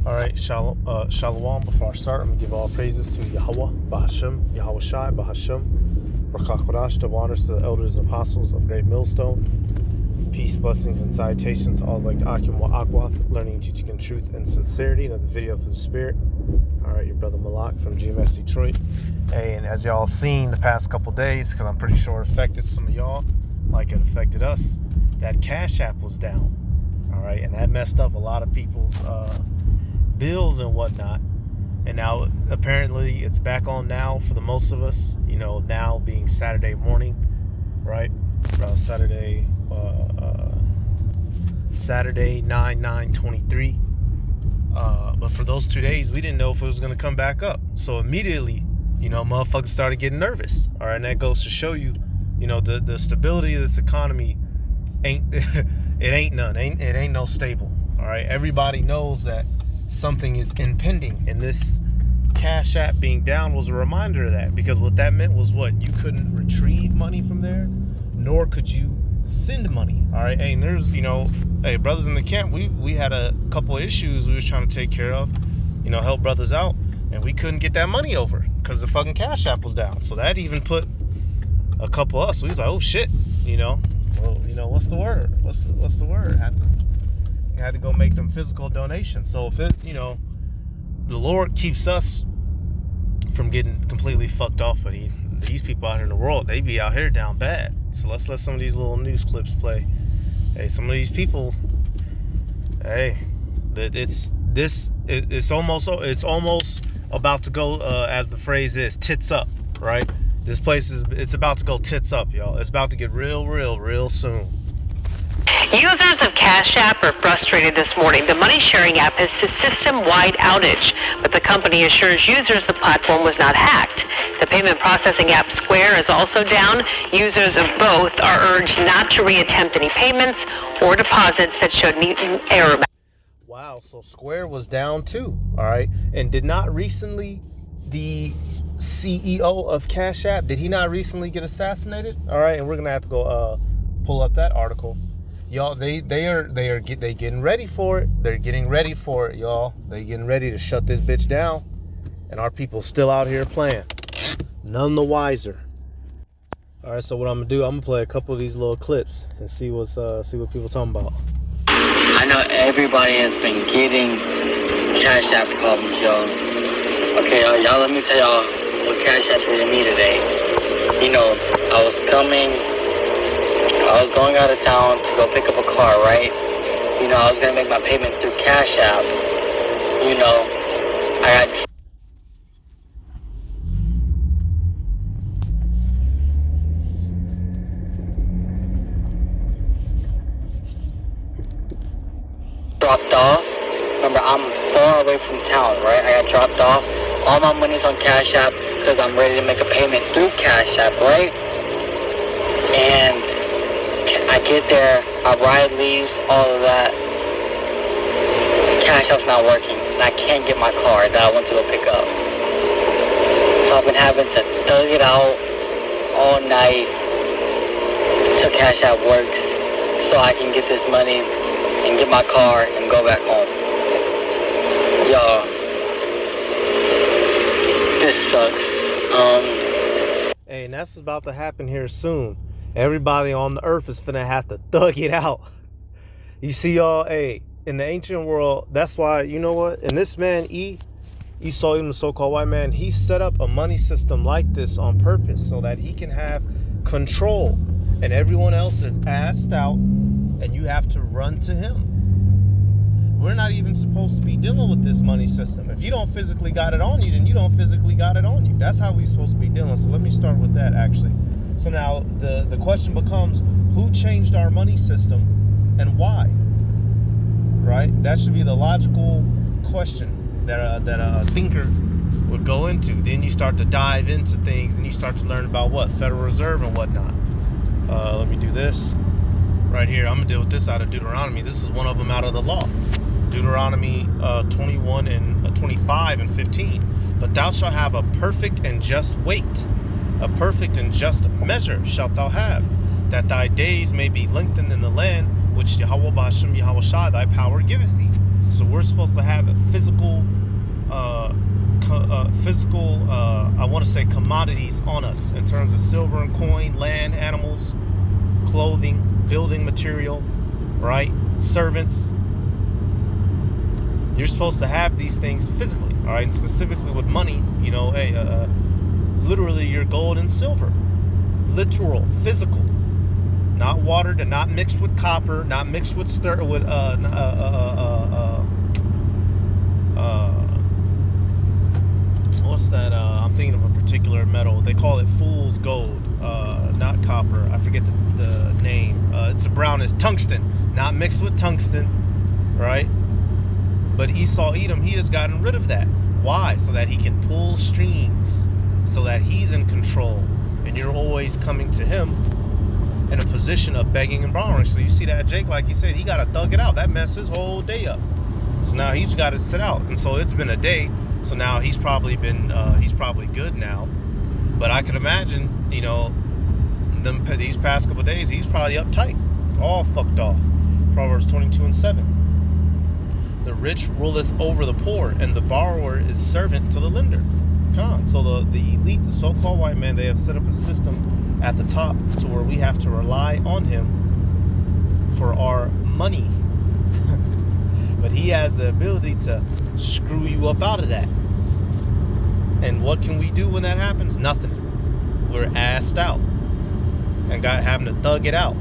All right, shalom. Before I start, I'm going to give all praises to Yahweh, Bahashem, Yahweh Shai, Bahashem, Rakach Kodash, the honors to the elders and apostles of Great Millstone. Peace, blessings, and salutations to all like Akim wa Akwath, learning, teaching in truth and sincerity. Another video through the Spirit. All right, your brother Malak from GMS Detroit. Hey, and as y'all have seen the past couple days, because I'm pretty sure it affected some of y'all, like it affected us, that Cashapp was down. All right, and that messed up a lot of people's bills and whatnot. And now apparently it's back on now for the most of us, you know, now being Saturday morning, right? Saturday 9/9/23. But for those 2 days we didn't know if it was going to come back up, so immediately, you know, motherfuckers started getting nervous. All right, and that goes to show you, you know, the stability of this economy ain't it ain't none, it ain't no stable. All right, everybody knows that something is impending, and this Cash App being down was a reminder of that, because what that meant was what? You couldn't retrieve money from there, nor could you send money. All right, and there's, you know, hey, brothers in the camp, we had a couple of issues we was trying to take care of, you know, help brothers out, and we couldn't get that money over because the fucking Cash App was down. So that even put a couple of us, we was like, oh shit, you know, well, you know, what's the word? What's the word? Had to go make them physical donations. So if it, you know, the Lord keeps us from getting completely fucked off, but these people out here in the world, they be out here down bad. So let's let some of these little news clips play. Hey, some of these people, hey, it's almost about to go, as the phrase is, tits up, right? This place it's about to go tits up, y'all. It's about to get real soon. Users of Cash App are frustrated this morning. The money-sharing app has a system-wide outage, but the company assures users the platform was not hacked. The payment processing app Square is also down. Users of both are urged not to reattempt any payments or deposits that showed an error. Wow, so Square was down too, all right? And did not recently the CEO of Cash App, did he not recently get assassinated? All right, and we're gonna have to go pull up that article. Y'all, they getting ready for it. They're getting ready for it, y'all. They getting ready to shut this bitch down, and our people still out here playing, none the wiser. All right, so what I'm gonna do, I'm gonna play a couple of these little clips and see what people talking about. I know everybody has been getting Cash App problems, y'all. Okay, y'all, let me tell y'all what Cash App did to me today. You know, I was going out of town to go pick up a car, right? You know, I was gonna make my payment through Cash App. You know, I got dropped off. Remember, I'm far away from town, right? I got dropped off. All my money's on Cash App because I'm ready to make a payment through Cash App, right? And I get there, my ride leaves, all of that. Cash App's not working, and I can't get my car that I went to go pick up. So I've been having to thug it out all night till Cash App works, so I can get this money and get my car and go back home. Y'all, this sucks. Hey, and that's about to happen here soon. Everybody on the earth is finna have to thug it out. You see, y'all, hey, in the ancient world, that's why, you know what? And this man, you saw him, the so-called white man, he set up a money system like this on purpose so that he can have control. And everyone else is assed out, and you have to run to him. We're not even supposed to be dealing with this money system. If you don't physically got it on you, then you don't physically got it on you. That's how we're supposed to be dealing. So let me start with that, actually. So now the question becomes, who changed our money system and why? Right? That should be the logical question that a thinker would go into. Then you start to dive into things, and you start to learn about what? Federal Reserve and whatnot. Let me do this. Right here, I'm gonna deal with this out of Deuteronomy. This is one of them out of the law. Deuteronomy 21 and 25 and 15. But thou shalt have a perfect and just weight. A perfect and just measure shalt thou have, that thy days may be lengthened in the land which Yahweh B'Hashem Yahweh Shai thy power giveth thee. So we're supposed to have a physical, I want to say commodities on us in terms of silver and coin, land, animals, clothing, building material, right? Servants. You're supposed to have these things physically, all right? And specifically with money, you know, hey, literally your gold and silver, literal, physical, not watered and not mixed with copper, not mixed with what's that? I'm thinking of a particular metal. They call it fool's gold, not copper. I forget the name. It's a brownish tungsten, not mixed with tungsten, right? But Esau Edom, he has gotten rid of that. Why? So that he can pull strings, so that he's in control, and you're always coming to him in a position of begging and borrowing. So you see that Jake, like he said, he got to thug it out. That messed his whole day up. So now he's got to sit out, and so it's been a day. So now he's probably good now. But I could imagine, you know, these past couple of days, he's probably uptight, all fucked off. Proverbs 22:7. The rich ruleth over the poor, and the borrower is servant to the lender. So the elite, the so-called white man, they have set up a system at the top to where we have to rely on him for our money. But he has the ability to screw you up out of that. And what can we do when that happens? Nothing. We're assed out and having to thug it out.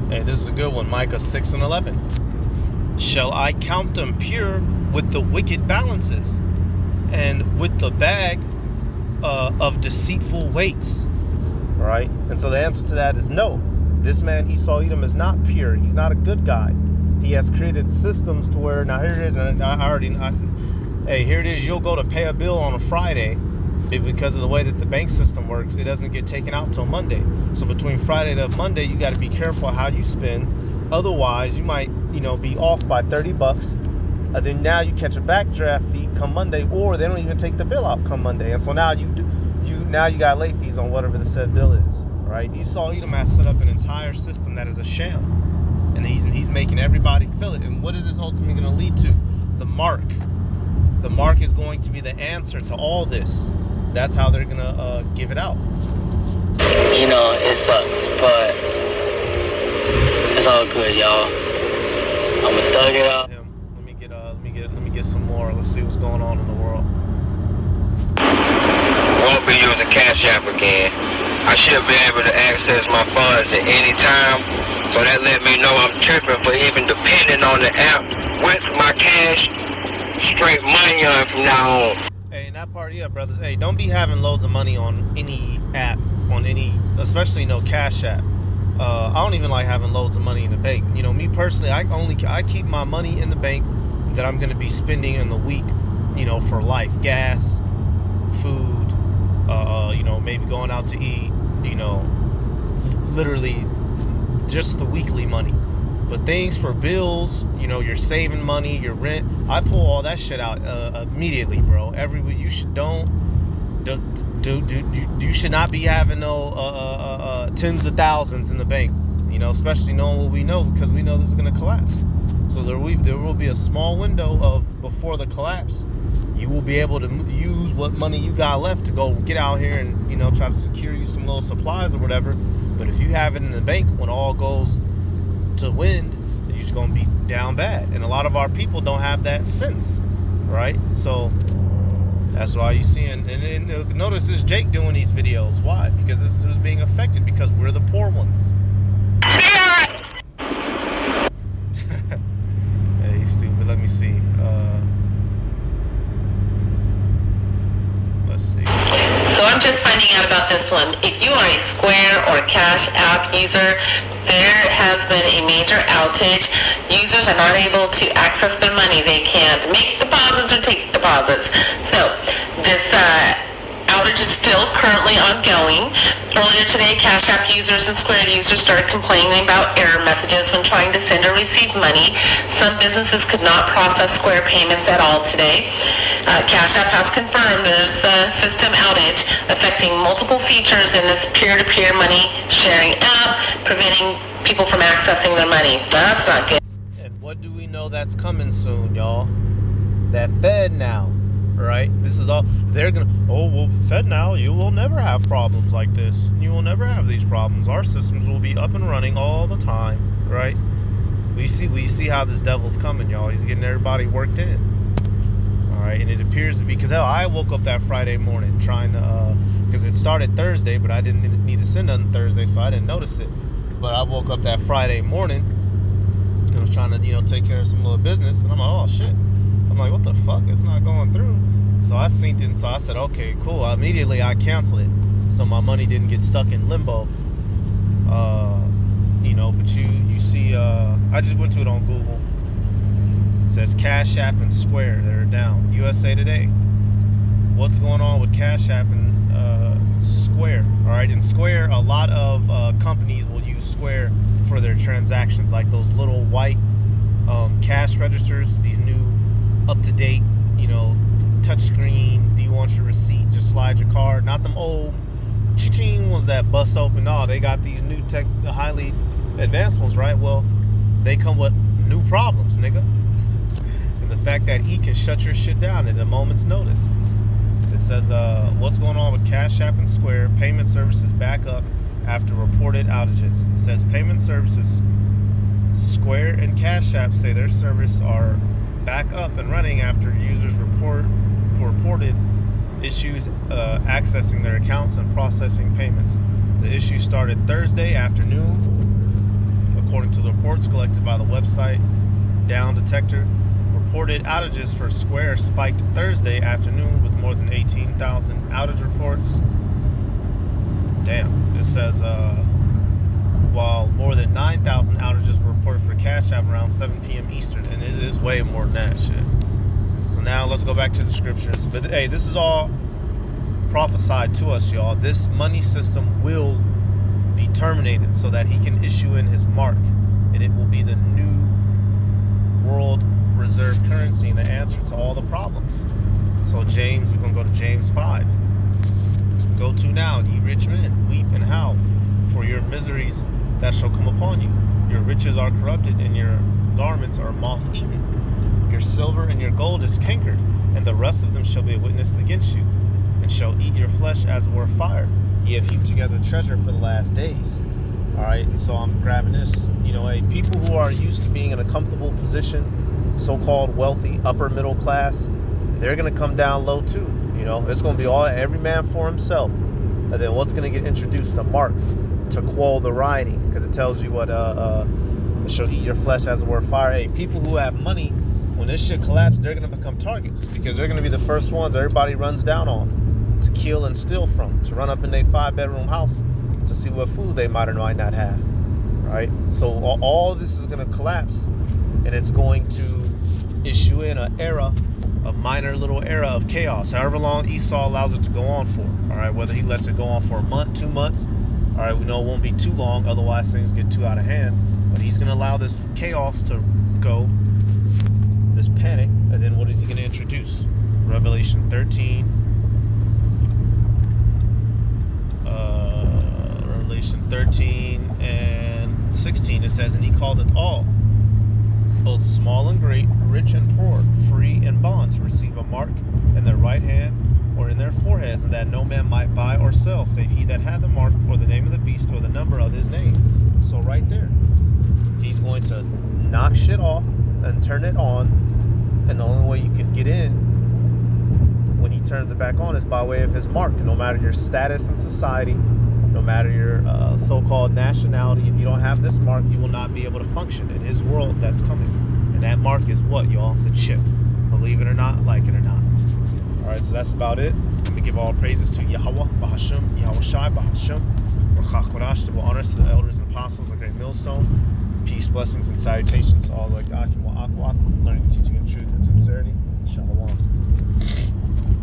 Hey, this is a good one. Micah 6:11. Shall I count them pure with the wicked balances, and with the bag of deceitful weights? All right. And so the answer to that is no. This man Esau Edom is not pure. He's not a good guy. He has created systems to where, now here it is, and hey, here it is, you'll go to pay a bill on a Friday, because of the way that the bank system works, it doesn't get taken out till Monday. So between Friday to Monday, you got to be careful how you spend. Otherwise, you might, you know, be off by $30. Then now you catch a backdraft fee come Monday, or they don't even take the bill out come Monday. And so now you got late fees on whatever the said bill is, right? Esau Edom has set up an entire system that is a sham. And he's making everybody feel it. And what is this ultimately going to lead to? The mark. The mark is going to be the answer to all this. That's how they're going to give it out. You know, it sucks, but it's all good, y'all. I'm going to thug it out. Let me get some more. Let's see what's going on in the world. Won't be using Cashapp again. I should be able to access my funds at any time. So that let me know I'm tripping for even depending on the app with my cash. Straight money on from now on. Hey, in that part, yeah, brothers. Hey, don't be having loads of money on any app, especially no Cash App. I don't even like having loads of money in the bank. You know, me personally, I keep my money in the bank that I'm going to be spending in the week, you know, for life, gas, food, you know, maybe going out to eat, you know, literally just the weekly money. But things for bills, you know, you're saving money, your rent, I pull all that shit out immediately, bro. Every week. You should you should not be having no tens of thousands in the bank, you know, especially knowing what we know, because we know this is going to collapse. So there will be a small window of before the collapse. You will be able to use what money you got left to go get out here and, you know, try to secure you some little supplies or whatever. But if you have it in the bank when all goes to wind, you're just going to be down bad. And a lot of our people don't have that sense, right? So that's why you see, and notice this Jake doing these videos. Why? Because this is who's being affected, because we're the poor ones. Hey, he's stupid. Let me see. Let's see. So I'm just finding out about this one. If you are a Square or Cash App user, there has been a major outage. Users are not able to access their money. They can't make deposits or take deposits. So this outage is still currently ongoing. Earlier today, Cash App users and Square users started complaining about error messages when trying to send or receive money. Some businesses could not process Square payments at all today. Cash App has confirmed there's a system outage affecting multiple features in this peer-to-peer money sharing app, preventing people from accessing their money. That's not good. And what do we know that's coming soon, y'all. That Fed now, right? This is all they're gonna. Oh well, Fed now. You will never have problems like this. You will never have these problems. Our systems will be up and running all the time, right? We see how this devil's coming, y'all. He's getting everybody worked in. All right, and it appears to be because I woke up that Friday morning trying to because it started Thursday, but I didn't need to send nothing Thursday, so I didn't notice it. But I woke up that Friday morning and was trying to take care of some little business, and I'm like, oh shit. I'm like, what the fuck? It's not going through. So I synced it, and so I said, okay, cool. Immediately I canceled it, so my money didn't get stuck in limbo. But you see, I just went to it on Google. It says Cashapp and Square, they're down. USA Today. What's going on with Cashapp and Square? All right, in Square, a lot of companies will use Square for their transactions, like those little white cash registers, these new up-to-date, touchscreen. Do you want your receipt? Just slide your card. Not them old ching ones that bust open. No, they got these new tech, highly advanced ones, right? Well, they come with new problems, nigga. And the fact that he can shut your shit down at a moment's notice. It says, what's going on with Cashapp and Square? Payment services back up after reported outages. It says payment services, Square and Cashapp say their service are back up and running after users reported issues accessing their accounts and processing payments. The issue started Thursday afternoon, according to the reports collected by the website Down Detector. Reported outages for Square spiked Thursday afternoon with more than 18,000 outage reports. Damn. It says while more than 9,000 outages were reported for Cashapp around 7 p.m. Eastern, and it is way more than that shit. So now let's go back to the scriptures. But hey, this is all prophesied to us, y'all. This money system will be terminated so that he can issue in his mark, and it will be the new world reserve currency and the answer to all the problems. So James, we're gonna go to James 5. Go to now, ye rich men, weep and howl for your miseries that shall come upon you. Your riches are corrupted, and your garments are moth-eaten. Your silver and your gold is cankered, and the rest of them shall be a witness against you, and shall eat your flesh as it were fire. Ye have heaped together treasure for the last days. All right, and so I'm grabbing this. People who are used to being in a comfortable position, so-called wealthy, upper middle class, they're gonna come down low too. It's gonna be every man for himself. And then what's gonna get introduced? The mark to quell the rioting, because it tells you what it shall eat your flesh as it were fire. Hey, people who have money, when this shit collapses, they're gonna become targets, because they're gonna be the first ones everybody runs down on to kill and steal from, to run up in their 5-bedroom house to see what food they might or might not have. Right? So all this is gonna collapse, and it's going to issue in an era, a minor little era of chaos, however long Esau allows it to go on for. All right, whether he lets it go on for a month, 2 months. All right, we know it won't be too long, otherwise things get too out of hand. But he's going to allow this chaos to go, this panic, and then what is he going to introduce? Revelation 13. Revelation 13 and 16, it says, and he calls it all, both small and great, rich and poor, free and bond, to receive a mark in their right hand or in their foreheads, and that no man might buy or sell, save he that had the mark, or the name of the beast, or the number of his name. So right there, he's going to knock shit off and turn it on, and the only way you can get in when he turns it back on is by way of his mark. No matter your status in society, no matter your so-called nationality, if you don't have this mark, you will not be able to function in his world that's coming. And that mark is what, y'all? The chip. Believe it or not, like it or not. All right, so that's about it. Let me give all praises to Yahweh, Bahasham, Yahweh Shai, Bahasham. Double honors to the elders and apostles of Great Millstone. Peace, blessings, and salutations to all like Akim wa Akwath, learning, teaching, and truth and sincerity. Shalom.